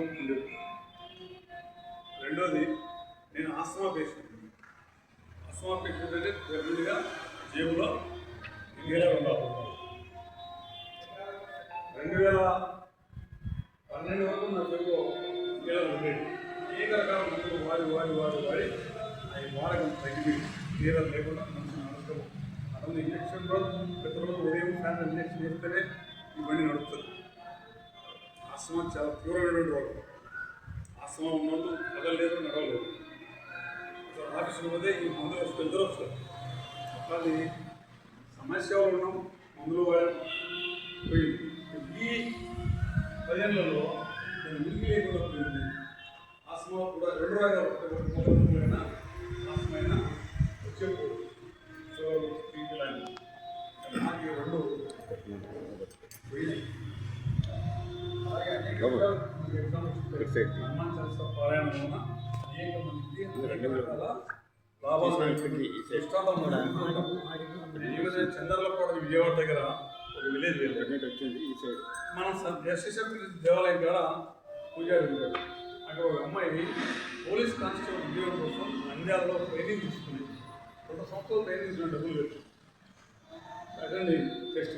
ఉండేది. రెండోది, నేను ఆస్తమా పేషెంట్ అంటే డెఫినెట్గా జేబులో ఇన్హేలర్ ఉండాలి. 2012 వరకు నా జేబులో ఇన్హేలర్ ఉండేది. అనేక రకాల మందులు వాడి అవి వాడకం తగ్గిపోయింది. ఇన్హేలర్ లేకుండా మనిషి నడుస్తాము. అతను ఇంజక్షన్ కూడా ప్రతిరోజు ఉదయం సాయంత్రం ఇంజక్షన్ చేస్తేనే ఈ బండి నడుస్తుంది. ఆస్తమా చాలా తీవ్రమైనటువంటి రోగం. ఆస్తమా ఉన్నోళ్ళు కదలలేదు, నడవలేదు. ఆఫీసులో పోతే ఈ మందులు వస్తుంది, ఇద్దరు వస్తారు. అట్లాది సమస్య ఉన్నాం, మందులు వాడడం పోయింది. ఈ 10 ఏళ్లలో నేను మిల్కి లేకుండా పోయింది. ఆస్తమా కూడా 2 రకాలు మొదలైన ఆస్తమా అయినా వచ్చేప్పుడు నాకు 2 పోయినాయి. అలాగే అనేక పారాయణం వలన అనేక మందికి అనేక రకాల లాభాలు చంద్రలపాడ విజయవాడ దగ్గర ఒక విలేజ్ వచ్చింది. ఈ సైడ్ మన ఎస్ఎస్ఎఫ్ దేవాలయం కాడ పూజారి ఉంటాడు. అక్కడ ఒక అమ్మాయి పోలీస్ కానిస్టేబుల్ ఉద్యోగం కోసం నంద్యాలలో ట్రైనింగ్ తీసుకుంది. 2 సంవత్సరాలు ట్రైనింగ్ డబ్బులు పెట్టి అటెండ్ టెస్ట్